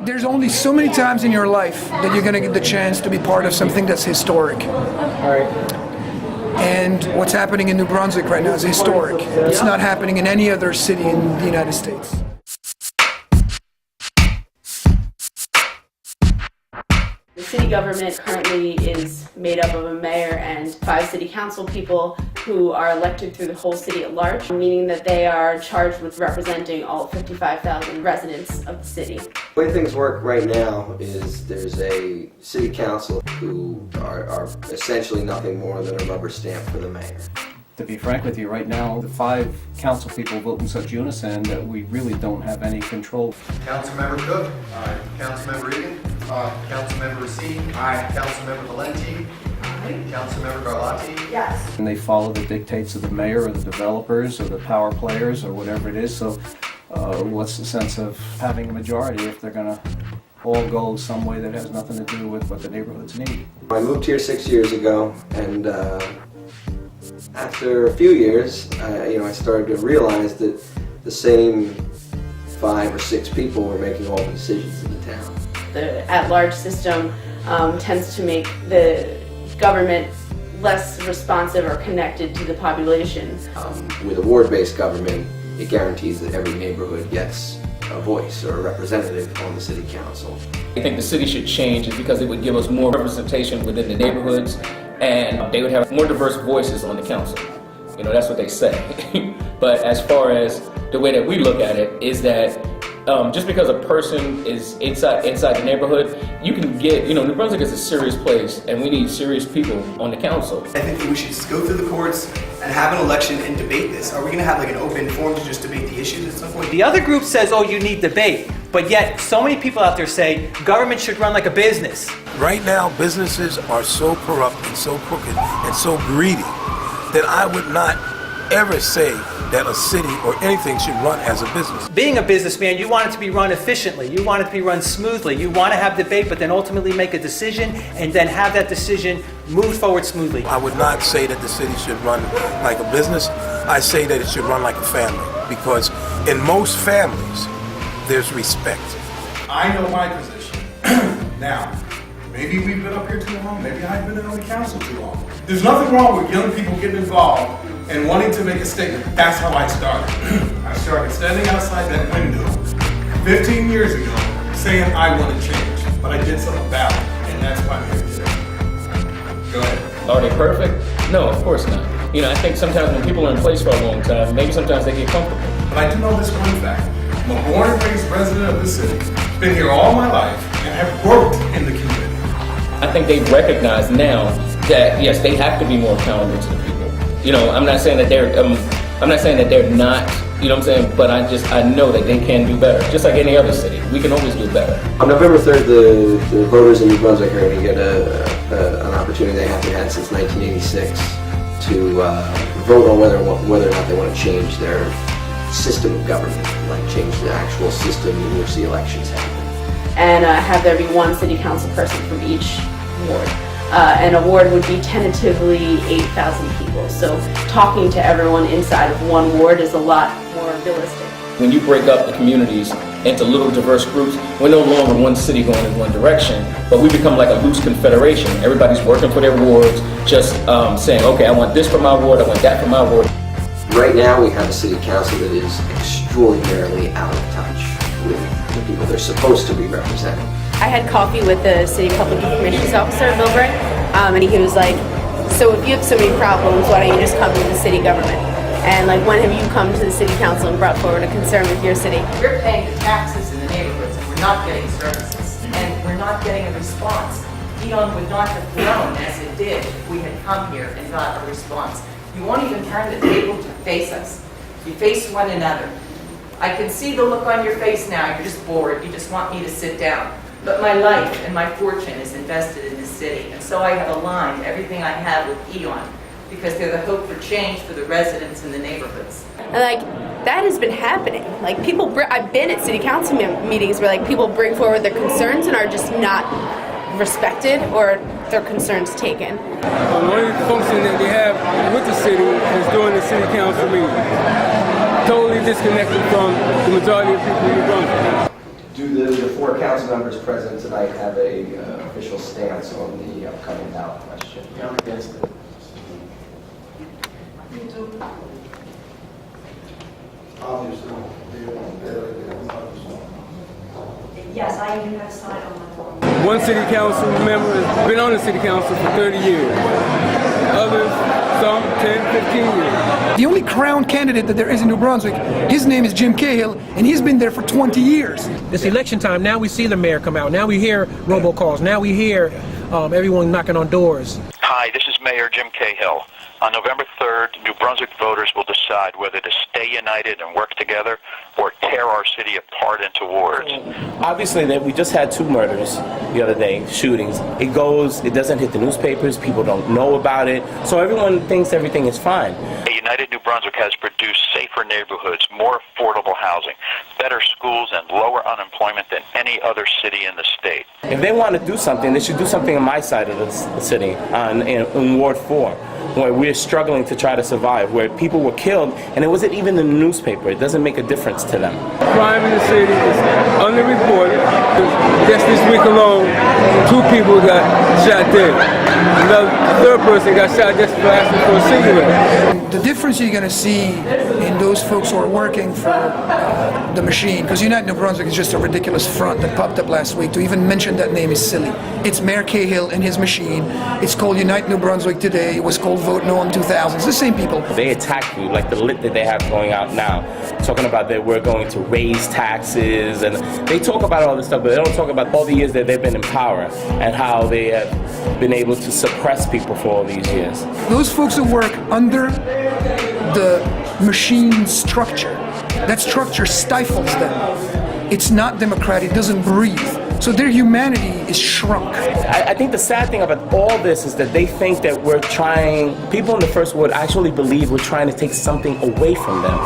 There's only so many times in your life that you're going to get the chance to be part of something that's historic. All right. And what's happening in New Brunswick right now is historic. It's not happening in any other city in the United States. The city government currently is made up of a mayor and 5 city council people who are elected through the whole city at large, meaning that they are charged with representing all 55,000 residents of the city. The way things work right now is there's a city council who are essentially nothing more than a rubber stamp for the mayor. To be frank with you, right now, the 5 council people vote in such unison that we really don't have any control. Councilmember Cook. Aye. Councilmember Egan. Aye. Councilmember Racine. Aye. Councilmember Valenti. Aye. Councilmember Garlotti. Yes. And they follow the dictates of the mayor or the developers or the power players or whatever it is. So what's the sense of having a majority if they're going to all go some way that has nothing to do with what the neighborhoods need? I moved here 6 years ago, and after a few years, I started to realize that the same 5 or 6 people were making all the decisions in the town. The at-large system tends to make the government less responsive or connected to the population. With a ward-based government, it guarantees that every neighborhood gets a voice or a representative on the city council. I think the city should change it because it would give us more representation within the neighborhoods, and they would have more diverse voices on the council. You know, that's what they say. But as far as the way that we look at it is that just because a person is inside the neighborhood, you can get, New Brunswick is a serious place and we need serious people on the council. I think that we should just go through the courts and have an election and debate this. Are we going to have like an open forum to just debate the issues at some point? The other group says, oh, you need debate, but yet so many people out there say government should run like a business. Right now, businesses are so corrupt and so crooked and so greedy that I would not ever say that a city or anything should run as a business. Being a businessman, you want it to be run efficiently. You want it to be run smoothly. You want to have debate, but then ultimately make a decision and then have that decision move forward smoothly. I would not say that the city should run like a business. I say that it should run like a family, because in most families, there's respect. I know my position. Now, maybe we've been up here too long, maybe I've been on the council too long. There's nothing wrong with young people getting involved and wanting to make a statement. That's how I started. I started standing outside that window 15 years ago saying I want to change, but I did something about it, and that's why I'm here today. Go ahead. Are they perfect? No, of course not. I think sometimes when people are in place for a long time, maybe sometimes they get comfortable. But I do know this one fact. I'm a born and raised resident of this city, been here all my life, and have worked in the community. I think they recognize now that, yes, they have to be more accountable to the people. I'm not saying that they're not, but I know that they can do better. Just like any other city, we can always do better. On November 3rd, the voters in New Brunswick are going to get an opportunity they haven't had since 1986 to vote on whether or not they want to change their system of government, like change the actual system in which the elections happen. And have there be 1 city council person from each ward. And a ward would be tentatively 8,000 people. So talking to everyone inside of 1 ward is a lot more realistic. When you break up the communities into little diverse groups, we're no longer one city going in one direction, but we become like a loose confederation. Everybody's working for their wards, just saying, okay, I want this for my ward, I want that for my ward. Right now we have a city council that is extraordinarily out of touch with the people they're supposed to be representing. I had coffee with the city public information officer, Milbury, and he was like, so if you have so many problems, why don't you just come to the city government? And like, when have you come to the city council and brought forward a concern with your city? We're paying the taxes in the neighborhoods and we're not getting services and we're not getting a response. Eon would not have grown as it did if we had come here and got a response. You won't even turn the table to face us. You face one another. I can see the look on your face now. You're just bored. You just want me to sit down. But my life and my fortune is invested in this city, and so I have aligned everything I have with Eon, because they're the hope for change for the residents in the neighborhoods. And like, that has been happening. Like, I've been at city council meetings where like people bring forward their concerns and are just not respected or their concerns taken. The only function that they have with the city is during the city council meeting. Totally disconnected from the majority of people in New Brunswick. Do the 4 council members present tonight have a official stance on the upcoming ballot question? I'm against it. Yes, I do have signed on my form. One city council member has been on the city council for 30 years. Others, some 10, 15 years. The only crown candidate that there is in New Brunswick, his name is Jim Cahill, and he's been there for 20 years. It's election time. Now we see the mayor come out. Now we hear robocalls. Now we hear everyone knocking on doors. Hi, this is Mayor Jim Cahill. On November 3rd, New Brunswick voters will decide whether to stay united and work together or tear our city apart into wards. Obviously, that we just had 2 murders the other day, shootings. It doesn't hit the newspapers, people don't know about it, so everyone thinks everything is fine. A united New Brunswick has produced safer neighborhoods, more affordable housing, better schools, and lower unemployment than any other city in the state. If they want to do something, they should do something on my side of the city, in Ward 4, where we're struggling to try to survive, where people were killed, and it wasn't even in the newspaper. It doesn't make a difference to them. Crime in the city is underreported. Just this week alone, 2 people got shot dead. Another third person got shot just for asking for a cigarette. The difference you're going to see in those folks who are working for the machine, because United New Brunswick is just a ridiculous front that popped up last week. To even mention that name is silly. It's Mayor Cahill and his machine. It's called Unite New Brunswick today. It was called Vote No in 2000. It's the same people. They attack you, like the lit that they have going out now, talking about that we're going to raise taxes, and they talk about all this stuff, but they don't talk about all the years that they've been in power and how they have been able to suppress people for all these years. Those folks who work under the machine structure, that structure stifles them. It's not democratic, it doesn't breathe. So their humanity is shrunk. I think the sad thing about all this is that they think that we're trying, people in the first ward actually believe we're trying to take something away from them.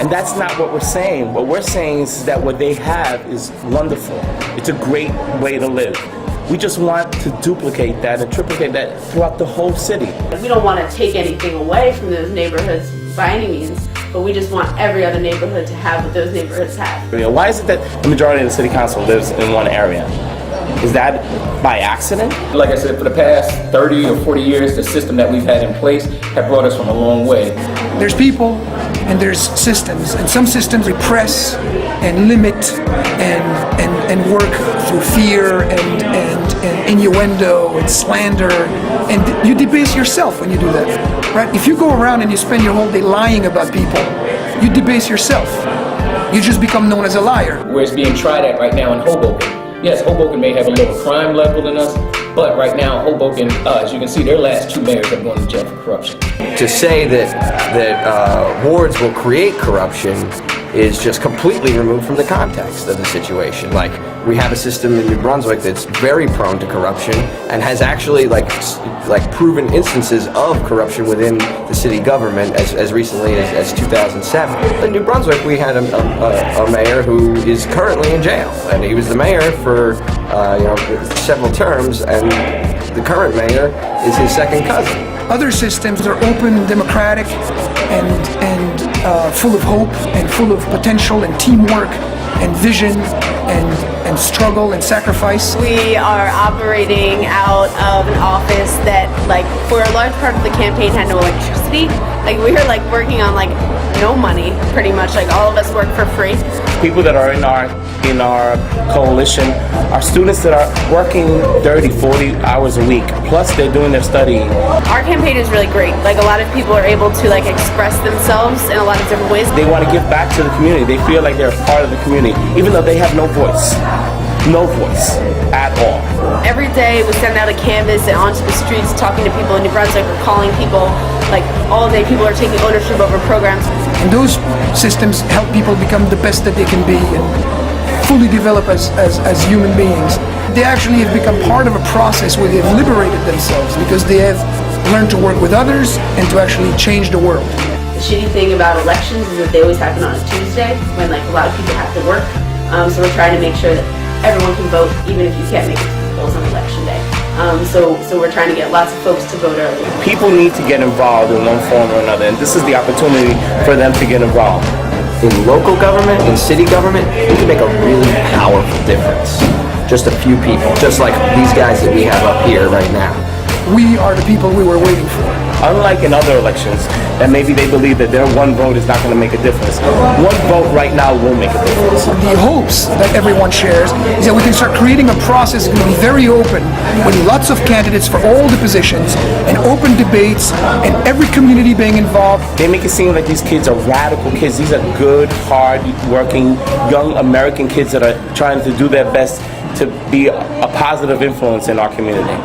And that's not what we're saying. What we're saying is that what they have is wonderful. It's a great way to live. We just want to duplicate that and triplicate that throughout the whole city. We don't want to take anything away from those neighborhoods by any means, but we just want every other neighborhood to have what those neighborhoods have. Why is it that the majority of the city council lives in one area? Is that by accident? Like I said, for the past 30 or 40 years, the system that we've had in place have brought us from a long way. There's people and there's systems, and some systems repress and limit and work through fear and innuendo and slander, and you debase yourself when you do that, right? If you go around and you spend your whole day lying about people, you debase yourself. You just become known as a liar. Where it's being tried at right now in Hoboken. Yes, Hoboken may have a lower crime level than us, but right now Hoboken, as you can see, their last 2 mayors have gone to jail for corruption. To say that wards will create corruption is just completely removed from the context of the situation. Like, we have a system in New Brunswick that's very prone to corruption and has actually like proven instances of corruption within the city government as recently as 2007. In New Brunswick, we had a mayor who is currently in jail, and he was the mayor for several terms, and the current mayor is his second cousin. Other systems are open, democratic, and full of hope and full of potential and teamwork and vision and struggle and sacrifice. We are operating out of an office that, like, for a large part of the campaign had no electricity. Like, we were like working on like no money, pretty much. Like, all of us work for free. People that are in our coalition are students that are working 30, 40 hours a week, plus they're doing their studying. Our campaign is really great. Like, a lot of people are able to like express themselves in a lot of different ways. They want to give back to the community. They feel like they're a part of the community, even though they have no voice. No voice at all. Every day we send out a canvas and onto the streets talking to people in New Brunswick or calling people. Like, all day people are taking ownership over programs. And those systems help people become the best that they can be and fully develop as human beings. They actually have become part of a process where they've liberated themselves because they have learned to work with others and to actually change the world. The shitty thing about elections is that they always happen on a Tuesday when like a lot of people have to work. So we're trying to make sure that everyone can vote even if you can't make it to the polls on election day. So we're trying to get lots of folks to vote early. People need to get involved in one form or another, and this is the opportunity for them to get involved. in local government, in city government, we can make a really powerful difference. Just a few people, just like these guys that we have up here right now. We are the people we were waiting for. Unlike in other elections, that maybe they believe that their one vote is not going to make a difference. One vote right now will make a difference. The hopes that everyone shares is that we can start creating a process that's going to be very open, with lots of candidates for all the positions, and open debates, and every community being involved. They make it seem like these kids are radical kids. These are good, hard-working, young American kids that are trying to do their best to be a positive influence in our community.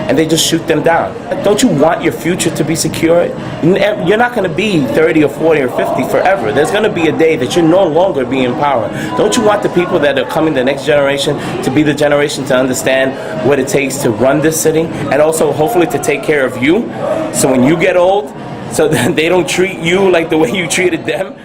And they just shoot them down. Don't you want your future to be secure? You're not going to be 30 or 40 or 50 forever. There's going to be a day that you're no longer be in power. Don't you want the people that are coming, the next generation, to be the generation to understand what it takes to run this city, and also hopefully to take care of you, so when you get old, so that they don't treat you like the way you treated them?